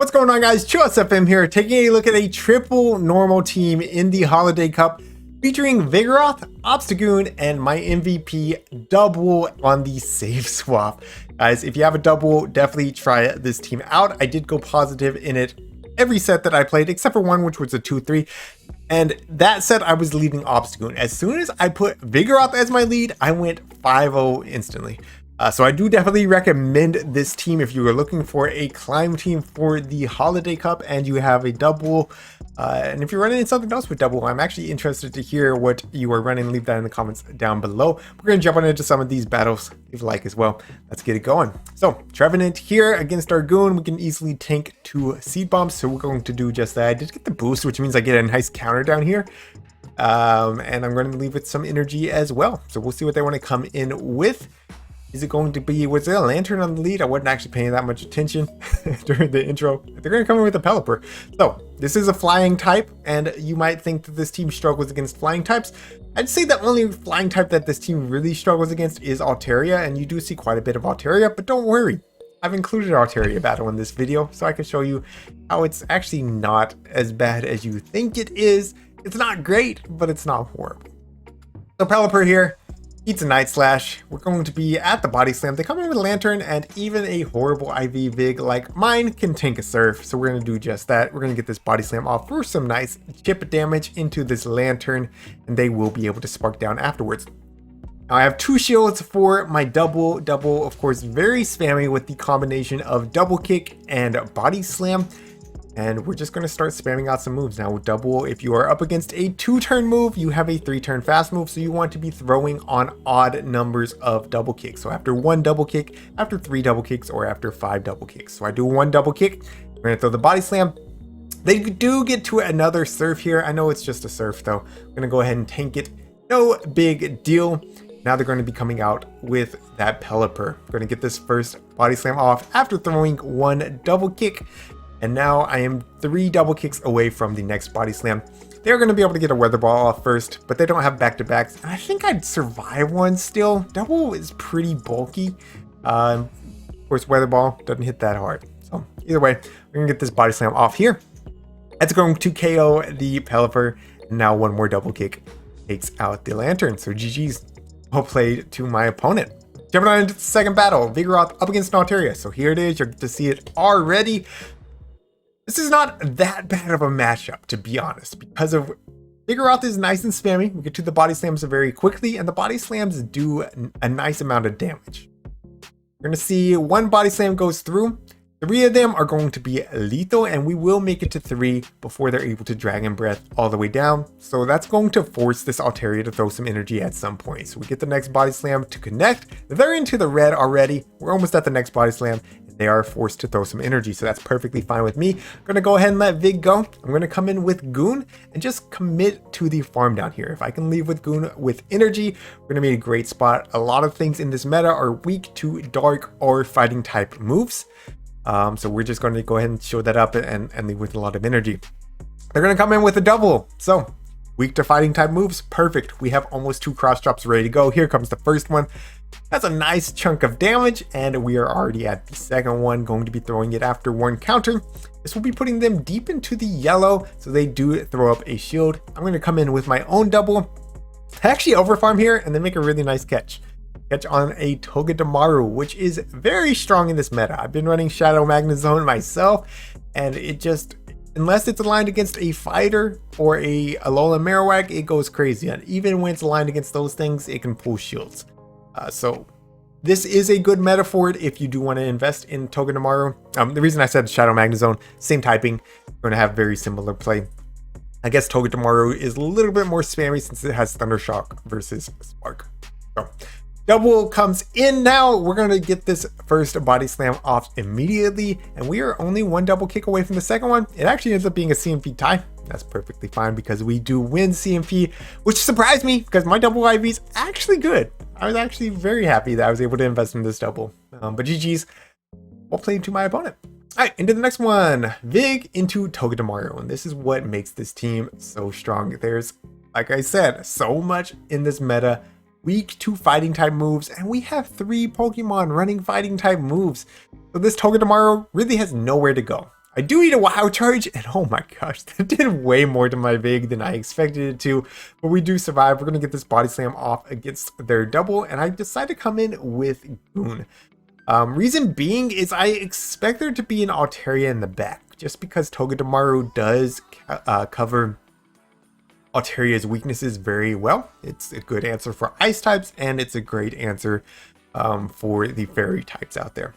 What's going on, guys? ChillisFM here, taking a look at a triple normal team in the Holiday Cup featuring Vigoroth, Obstagoon, and my MVP Dubwool on the save swap. Guys, if you have a Dubwool, definitely try this team out. I did go positive in it every set that I played, except for one, which was a 2-3. And that set, I was leading Obstagoon. As soon as I put Vigoroth as my lead, I went 5-0 instantly. So I do definitely recommend this team if you are looking for a climb team for the Holiday Cup and you have a Dubwool. And if you're running something else with Dubwool, I'm actually interested to hear what you are running. Leave that in the comments down below. We're going to jump on into some of these battles if you like as well. Let's get it going. So Trevenant here against our Goon. We can easily tank 2 seed bombs. So we're going to do just that. I did get the boost, which means I get a nice counter down here. And I'm going to leave with some energy as well. So we'll see what they want to come in with. Is it going to be, was there a lantern on the lead? I wasn't actually paying that much attention during the intro. They're going to come in with a Pelipper. So this is a flying type, and you might think that this team struggles against flying types. I'd say the only flying type that this team really struggles against is Altaria, and you do see quite a bit of Altaria, but don't worry. I've included Altaria battle in this video, so I can show you how it's actually not as bad as you think it is. It's not great, but it's not horrible. So Pelipper here. Eats a Night Slash. We're going to be at the Body Slam. They come in with a Lantern, and even a horrible IV Vig like mine can tank a Surf. So we're going to do just that. We're going to get this Body Slam off for some nice chip damage into this Lantern, and they will be able to spark down afterwards. Now I have 2 shields for my Dubwool. Dubwool, of course, very spammy with the combination of Double Kick and Body Slam. And we're just going to start spamming out some moves. Now with Dubwool, if you are up against a 2-turn move, you have a 3-turn fast move. So you want to be throwing on odd numbers of double kicks. So after 1 double kick, after 3 double kicks, or after 5 double kicks. So I do 1 double kick. We're going to throw the Body Slam. They do get to another Surf here. I know it's just a Surf though. I'm going to go ahead and tank it. No big deal. Now they're going to be coming out with that Pelipper. We're going to get this first Body Slam off after throwing 1 double kick. And now I am 3 double kicks away from the next Body Slam. They're going to be able to get a Weather Ball off first, but they don't have back-to-backs. And I think I'd survive one still. Dubwool is pretty bulky. Of course, Weather Ball doesn't hit that hard. So either way, we're going to get this Body Slam off here. That's going to KO the Pelipper. And now 1 more double kick takes out the Lantern. So GG's. Well played to my opponent. Jumping on into the second battle. Vigoroth up against Altaria. So here it is. You're going to see it already. This is not that bad of a matchup, to be honest, because of Vigoroth is nice and spammy. We get to the Body Slams very quickly, and the Body Slams do a nice amount of damage. We're going to see 1 Body Slam goes through. 3 of them are going to be lethal, and we will make it to 3 before they're able to Dragon Breath all the way down. So that's going to force this Altaria to throw some energy at some point. So we get the next Body Slam to connect. They're into the red already. We're almost at the next Body Slam. They are forced to throw some energy, so that's perfectly fine with me. I'm going to go ahead and let Vig go. I'm going to come in with Goon and just commit to the farm down here. If I can leave with Goon with energy, we're going to be a great spot. A lot of things in this meta are weak to dark or fighting type moves. So we're just going to go ahead and show that up and leave with a lot of energy. They're going to come in with a Dubwool. So weak to fighting type moves, perfect. We have almost 2 cross drops ready to go. Here comes the first one. That's a nice chunk of damage, and we are already at the second one, going to be throwing it after 1 counter. This will be putting them deep into the yellow, so they do throw up a shield. I'm going to come in with my own Dubwool. I actually overfarm here and then make a really nice catch. Catch on a Togedemaru, which is very strong in this meta. I've been running Shadow Magnezone myself, and it just, unless it's aligned against a fighter or a Alolan Marowak, it goes crazy. And even when it's aligned against those things, it can pull shields. So this is a good meta for it if you do want to invest in Togedemaru. The reason I said Shadow Magnezone, same typing, you're going to have very similar play. I guess Togedemaru is a little bit more spammy since it has Thundershock versus Spark. So Dubwool comes in now. We're going to get this first Body Slam off immediately, and we are only 1 double kick away from the second one. It actually ends up being a CMP tie. That's perfectly fine because we do win CMP, which surprised me because my Dubwool IV is actually good. I was actually very happy that I was able to invest in this Dubwool. But GG's, well played to my opponent. All right, into the next one. Vig into Togedemaru, and this is what makes this team so strong. There's, like I said, so much in this meta. Weak to fighting type moves, and we have 3 Pokemon running fighting type moves. So this Togedemaru really has nowhere to go. I do eat a Wow Charge, and oh my gosh, that did way more to my Vig than I expected it to. But we do survive. We're going to get this Body Slam off against their double, and I decide to come in with Goon. Reason being is I expect there to be an Altaria in the back, just because Togedemaru does cover Altaria's weaknesses very well. It's a good answer for ice types, and it's a great answer for the fairy types out there.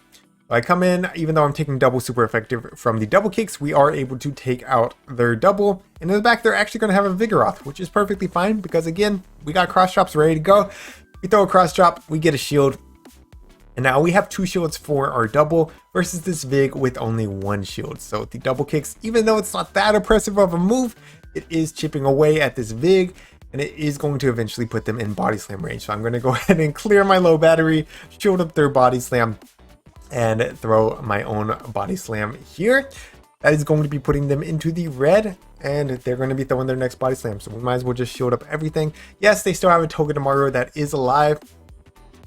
I come in, even though I'm taking double super effective from the double kicks, we are able to take out their double. And in the back, they're actually going to have a Vigoroth, which is perfectly fine because, again, we got cross drops ready to go. We throw a cross drop, we get a shield. And now we have 2 shields for our double versus this Vig with only 1 shield. So the double kicks, even though it's not that impressive of a move, it is chipping away at this Vig. And it is going to eventually put them in Body Slam range. So I'm going to go ahead and clear my low battery, shield up their Body Slam, and throw my own Body Slam here. That is going to be putting them into the red, and they're going to be throwing their next Body Slam. So we might as well just shield up everything. Yes, they still have a Togedemaru that is alive,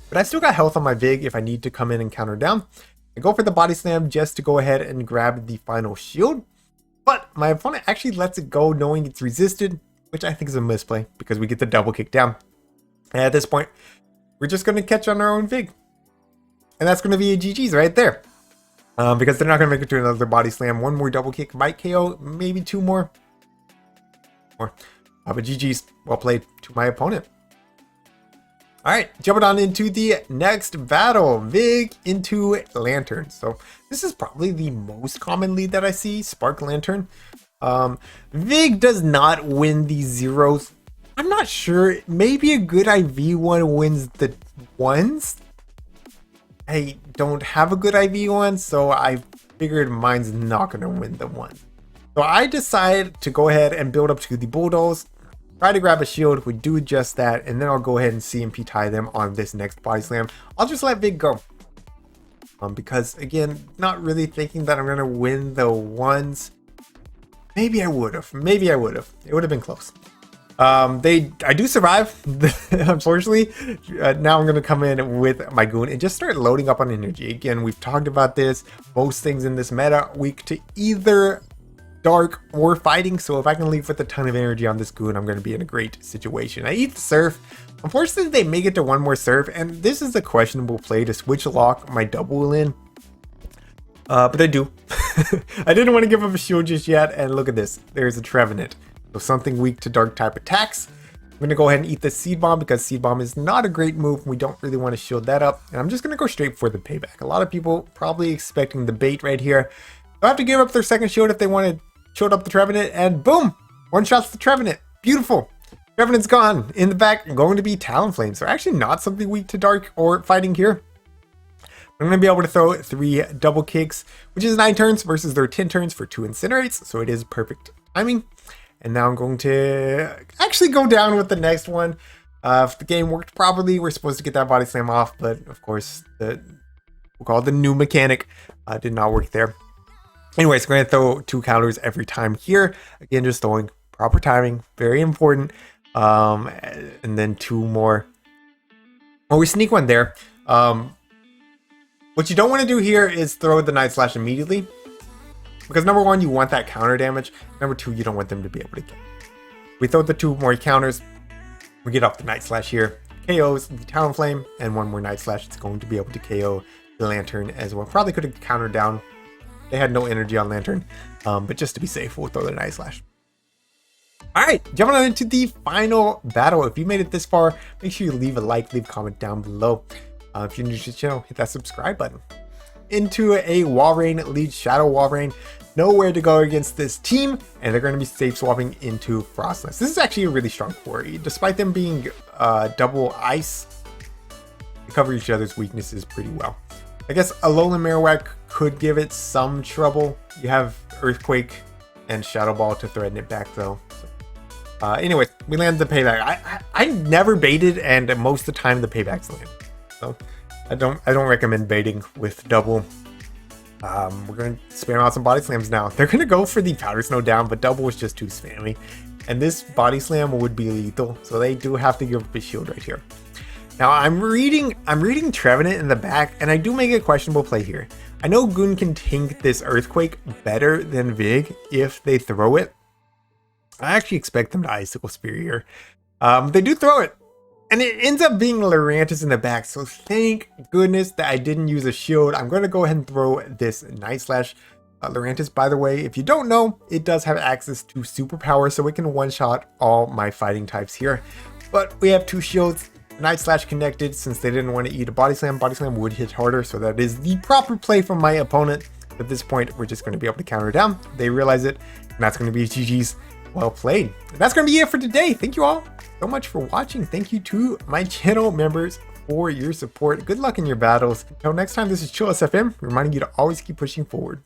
but I still got health on my Vig if I need to come in and counter down. I go for the Body Slam just to go ahead and grab the final shield, but my opponent actually lets it go knowing it's resisted, which I think is a misplay because we get the double kick down. And at this point, we're just going to catch on our own Vig. And that's going to be a GG's right there. Because they're not going to make it to another Body Slam. 1 more double kick might KO, maybe 2 more. But GG's, well played to my opponent. Alright, jumping on into the next battle. Vig into Lantern. So this is probably the most common lead that I see, Spark Lantern. Vig does not win the zeros. I'm not sure. Maybe a good IV one wins the ones. I don't have a good IV one, so I figured mine's not going to win the one. So I decide to go ahead and build up to the Bulldoze, try to grab a shield. We do just that, and then I'll go ahead and CMP tie them on this next Body Slam. I'll just let Vig go. Because, again, not really thinking that I'm going to win the ones. Maybe I would have. Maybe I would have. It would have been close. I do survive, unfortunately. Now I'm going to come in with my Goon and just start loading up on energy. Again, we've talked about this. Most things in this meta weak to either dark or fighting. So if I can leave with a ton of energy on this Goon, I'm going to be in a great situation. I eat the Surf. Unfortunately, they make it to 1 more Surf. And this is a questionable play to switch lock my Dubwool in. But I do. I didn't want to give up a shield just yet. And look at this. There's a Trevenant. So something weak to dark type attacks. I'm going to go ahead and eat the Seed Bomb because Seed Bomb is not a great move. We don't really want to shield that up. And I'm just going to go straight for the payback. A lot of people probably expecting the bait right here. They'll have to give up their second shield if they want to shield up the Trevenant. And boom! One shot's the Trevenant. Beautiful. Trevenant's gone. In the back, going to be Talonflame. So actually not something weak to dark or fighting here. I'm going to be able to throw 3 double kicks, which is 9 turns versus their 10 turns for 2 incinerates. So it is perfect timing. And now I'm going to actually go down with the next one. If the game worked properly, we're supposed to get that Body Slam off. But of course, we'll call it the new mechanic. Did not work there. Anyways, we're going to throw 2 counters every time here. Again, just throwing proper timing. Very important. And then 2 more. Well, we sneak 1 there. What you don't want to do here is throw the Night Slash immediately. Because number 1, you want that counter damage. Number 2, you don't want them to be able to kill. We throw the 2 more counters. We get off the Night Slash here. KOs the Talonflame, and 1 more Night Slash. It's going to be able to KO the Lantern as well. Probably could have countered down. They had no energy on Lantern. But just to be safe, we'll throw the Night Slash. Alright, jumping on into the final battle. If you made it this far, make sure you leave a like, leave a comment down below. If you're new to the channel, hit that subscribe button. Into a Walrein lead Shadow Walrein. Nowhere to go against this team, and they're going to be safe swapping into Frostnest. This is actually a really strong core. Despite them being double ice, they cover each other's weaknesses pretty well. I guess Alolan Marowak could give it some trouble. You have Earthquake and Shadow Ball to threaten it back though. So, anyways, we landed the payback. I never baited, and most of the time the paybacks land. So I don't recommend baiting with double. We're going to spam out some Body Slams now. They're going to go for the Powder Snow down, but double is just too spammy. And this Body Slam would be lethal, so they do have to give up a shield right here. Now I'm reading Trevenant in the back, and I do make a questionable play here. I know Goon can tank this Earthquake better than Vig if they throw it. I actually expect them to Icicle Spear here. They do throw it. And it ends up being Lurantis in the back. So thank goodness that I didn't use a shield. I'm going to go ahead and throw this Night Slash. Lurantis, by the way, if you don't know, it does have access to superpower. So it can one-shot all my fighting types here. But we have 2 shields. Night Slash connected since they didn't want to eat a Body Slam. Body Slam would hit harder. So that is the proper play from my opponent. At this point, we're just going to be able to counter it down. They realize it. And that's going to be GG's. Well played. That's going to be it for today. Thank you all so much for watching. Thank you to my channel members for your support. Good luck in your battles. Until next time, this is ChillisFM, reminding you to always keep pushing forward.